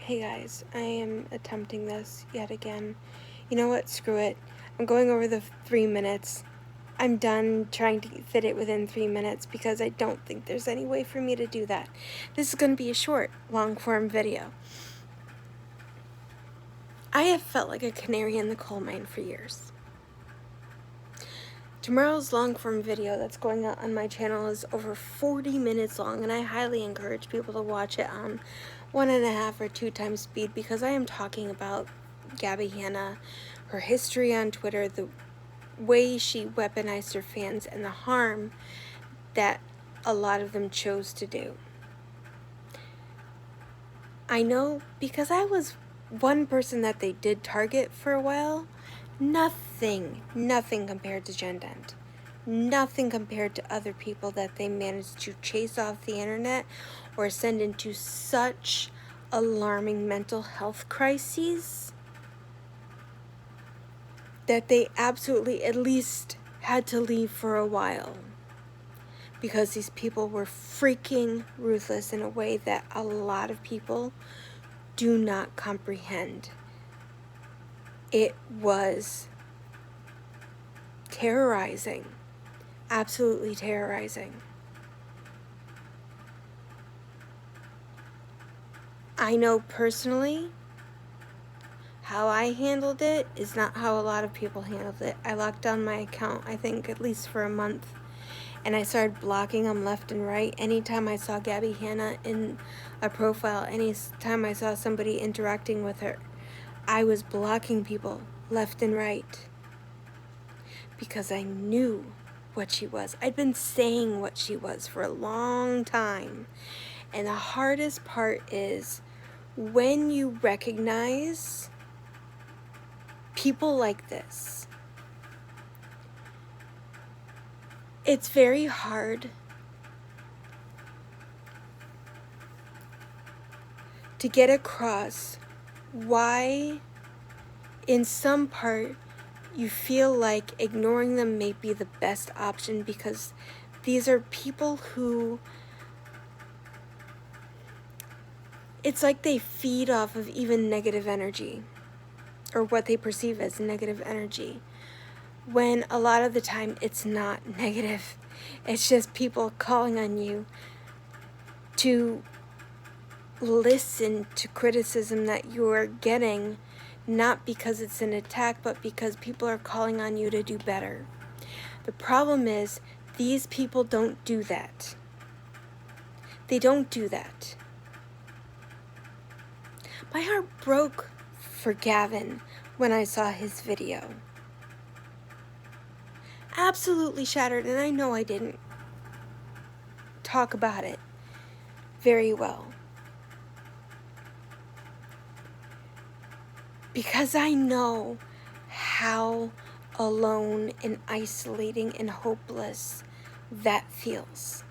Hey guys, I am attempting this yet again. You know what? Screw it. I'm going over the 3 minutes. I'm done trying to fit it within 3 minutes because I don't think there's any way for me to do that. This is going to be a short, long-form video. I have felt like a canary in the coal mine for years. Tomorrow's long-form video that's going out on my channel is over 40 minutes long, and I highly encourage people to watch it on 1.5 or 2 times speed because I am talking about Gabby, her history on Twitter, the way she weaponized her fans, and the harm that a lot of them chose to do. I know because I was one person that they did target for a while. Nothing compared to Jen Dent. Nothing compared to other people that they managed to chase off the internet or send into such alarming mental health crises that they absolutely at least had to leave for a while, because these people were freaking ruthless in a way that a lot of people do not comprehend. It was terrorizing, absolutely terrorizing. I know personally how I handled it is not how a lot of people handled it. I locked down my account, I think at least for a month, and I started blocking them left and right. Anytime I saw Gabby in a profile, anytime I saw somebody interacting with her, I was blocking people left and right because I knew what she was. I'd been saying what she was for a long time. And the hardest part is when you recognize people like this. It's very hard to get across why, in some part, you feel like ignoring them may be the best option, because these are people who, it's like they feed off of even negative energy, or what they perceive as negative energy, when a lot of the time it's not negative. It's just people calling on you to listen to criticism that you are getting, not because it's an attack, but because people are calling on you to do better. The problem is, these people don't do that. They don't do that. My heart broke for Gavin when I saw his video. Absolutely shattered, and I know I didn't talk about it very well, because I know how alone and isolating and hopeless that feels.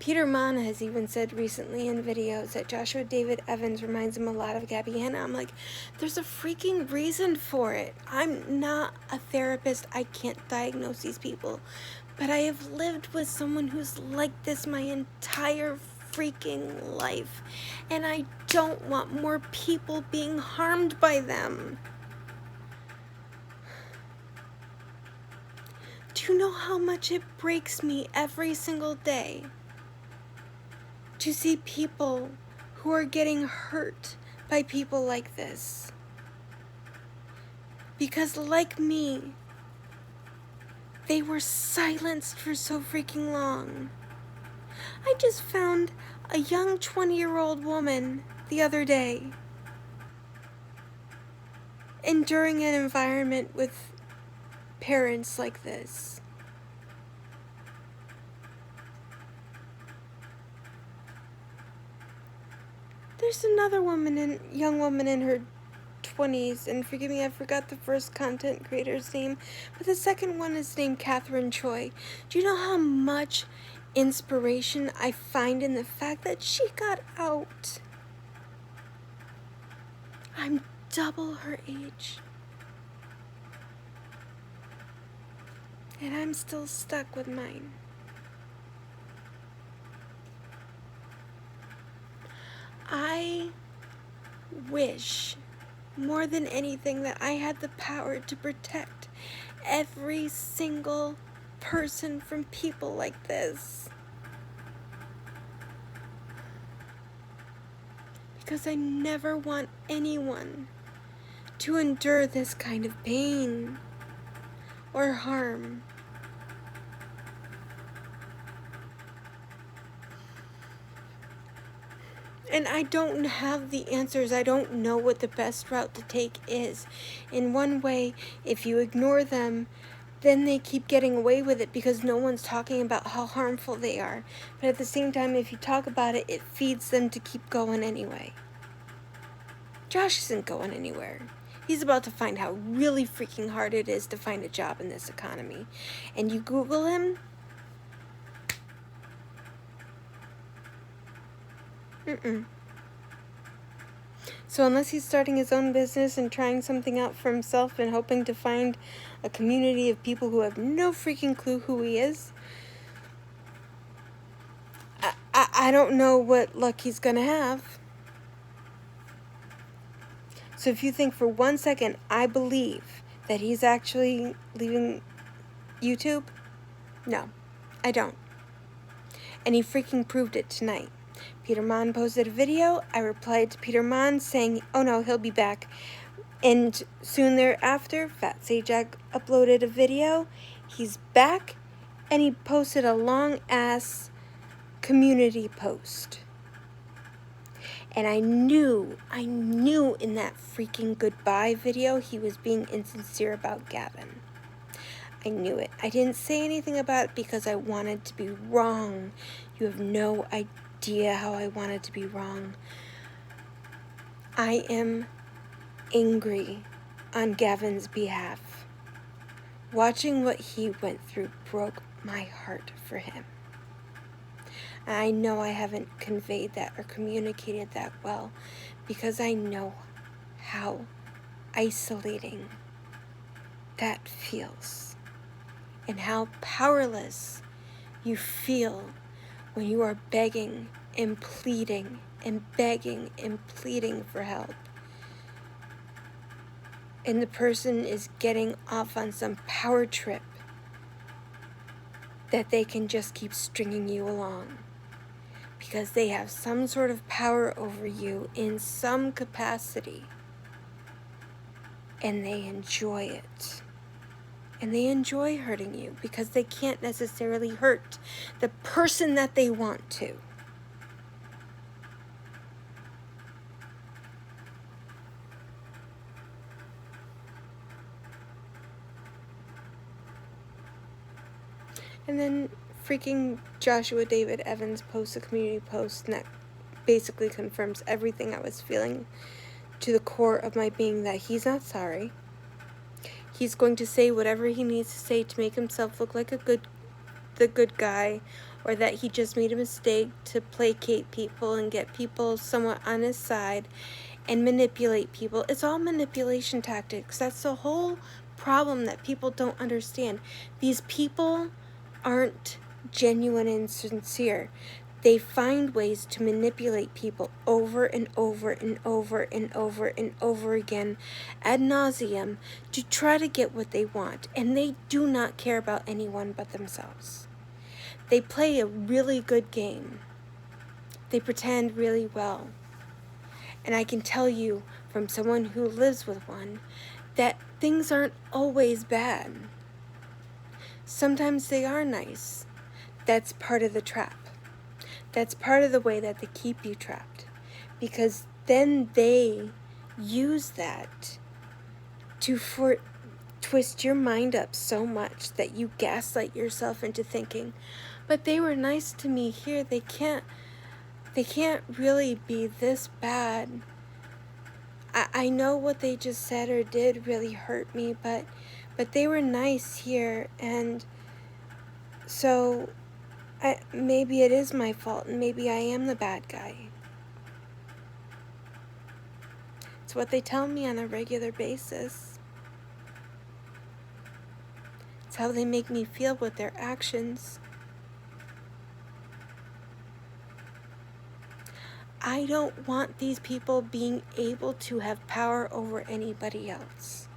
Peter Mann has even said recently in videos that Joshua David Evans reminds him a lot of Gabby. I'm like, there's a freaking reason for it. I'm not a therapist. I can't diagnose these people. But I have lived with someone who's like this my entire freaking life. And I don't want more people being harmed by them. Do you know how much it breaks me every single day to see people who are getting hurt by people like this? Because like me, they were silenced for so freaking long. I just found a young 20-year-old woman the other day enduring an environment with parents like this. There's another young woman in her 20s, and forgive me, I forgot the first content creator's name, but the second one is named Catherine Choi. Do you know how much inspiration I find in the fact that she got out? I'm double her age, and I'm still stuck with mine. wish more than anything that I had the power to protect every single person from people like this. Because I never want anyone to endure this kind of pain or harm. And I don't have the answers. I don't know what the best route to take is. In one way, if you ignore them, then they keep getting away with it because no one's talking about how harmful they are. But at the same time, if you talk about it, it feeds them to keep going anyway. Josh isn't going anywhere. He's about to find how really freaking hard it is to find a job in this economy. And you Google him? So unless he's starting his own business and trying something out for himself and hoping to find a community of people who have no freaking clue who he is, I don't know what luck he's gonna have. So if you think for 1 second I believe that he's actually leaving YouTube, no, I don't. And he freaking proved it tonight. Peter Mon posted a video. I replied to Peter Mon saying, oh no, he'll be back. And soon thereafter, Fat Sajak uploaded a video. He's back, and he posted a long-ass community post. And I knew in that freaking goodbye video he was being insincere about Gavin. I knew it. I didn't say anything about it because I wanted to be wrong. You have no idea how I wanted to be wrong. I am angry on Gavin's behalf. Watching what he went through broke my heart for him. I know I haven't conveyed that or communicated that well because I know how isolating that feels and how powerless you feel when you are begging and pleading and begging and pleading for help. And the person is getting off on some power trip that they can just keep stringing you along because they have some sort of power over you in some capacity, and they enjoy it. And they enjoy hurting you because they can't necessarily hurt the person that they want to. And then freaking Joshua David Evans posts a community post and that basically confirms everything I was feeling to the core of my being, that he's not sorry. He's going to say whatever he needs to say to make himself look like the good guy, or that he just made a mistake to placate people and get people somewhat on his side and manipulate people. It's all manipulation tactics. That's the whole problem that people don't understand. These people aren't genuine and sincere. They find ways to manipulate people over and over and over and over and over again ad nauseum to try to get what they want. And they do not care about anyone but themselves. They play a really good game. They pretend really well. And I can tell you from someone who lives with one that things aren't always bad. Sometimes they are nice. That's part of the trap. That's part of the way that they keep you trapped. Because then they use that to twist your mind up so much that you gaslight yourself into thinking, but they were nice to me here. They can't really be this bad. I know what they just said or did really hurt me, but they were nice here, and so maybe it is my fault, and maybe I am the bad guy. It's what they tell me on a regular basis. It's how they make me feel with their actions. I don't want these people being able to have power over anybody else.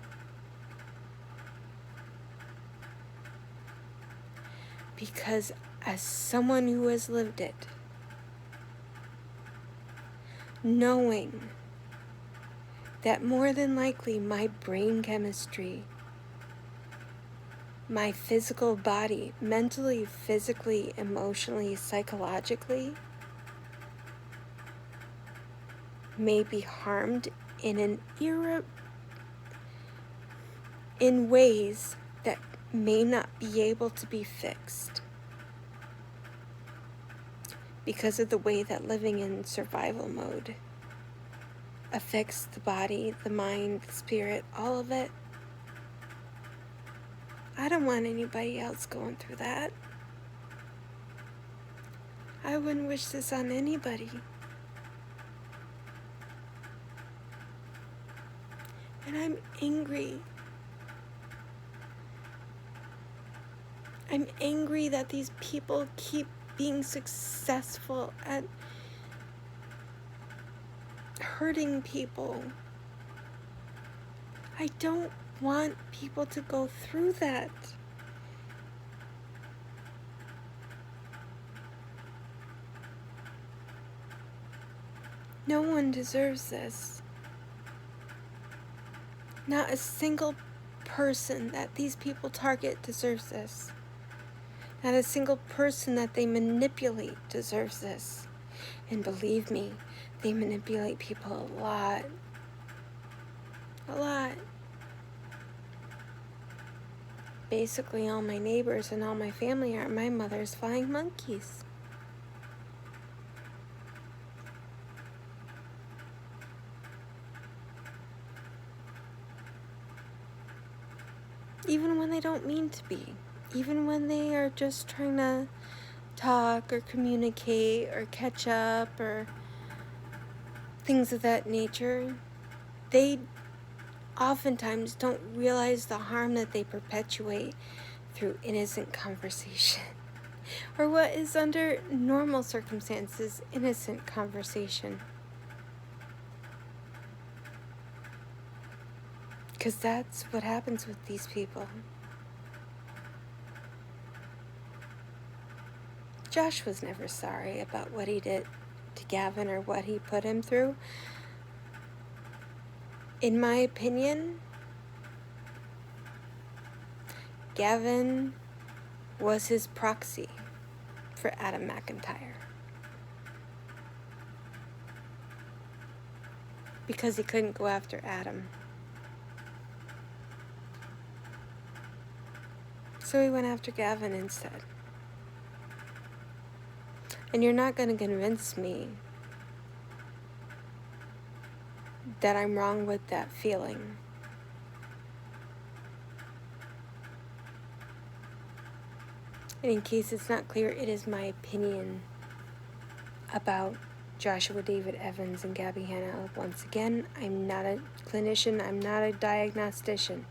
Because as someone who has lived it, knowing that more than likely my brain chemistry, my physical body, mentally, physically, emotionally, psychologically, may be harmed in ways that may not be able to be fixed because of the way that living in survival mode affects the body, the mind, the spirit, all of it. I don't want anybody else going through that. I wouldn't wish this on anybody. And I'm angry. I'm angry that these people keep being successful at hurting people. I don't want people to go through that. No one deserves this. Not a single person that these people target deserves this. Not a single person that they manipulate deserves this. And believe me, they manipulate people a lot. A lot. Basically, all my neighbors and all my family are my mother's flying monkeys. Even when they don't mean to be. Even when they are just trying to talk or communicate or catch up or things of that nature, they oftentimes don't realize the harm that they perpetuate through innocent conversation. Or what is under normal circumstances, innocent conversation. Because that's what happens with these people. Josh was never sorry about what he did to Gavin or what he put him through. In my opinion, Gavin was his proxy for Adam McIntyre. Because he couldn't go after Adam. So he went after Gavin instead. And you're not going to convince me that I'm wrong with that feeling. And in case it's not clear, it is my opinion about Joshua David Evans and Gabby Hanna. Once again, I'm not a clinician, I'm not a diagnostician,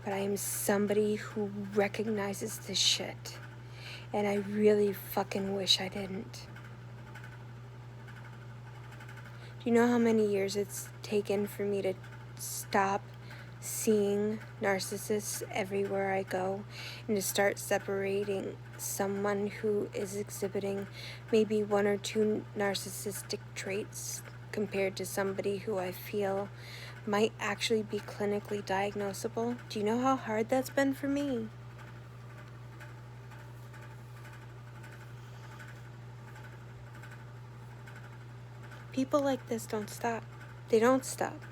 but I am somebody who recognizes this shit. And I really fucking wish I didn't. Do you know how many years it's taken for me to stop seeing narcissists everywhere I go and to start separating someone who is exhibiting maybe one or two narcissistic traits compared to somebody who I feel might actually be clinically diagnosable? Do you know how hard that's been for me? People like this don't stop. They don't stop.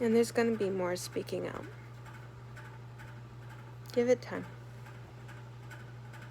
And there's going to be more speaking out. Give it time.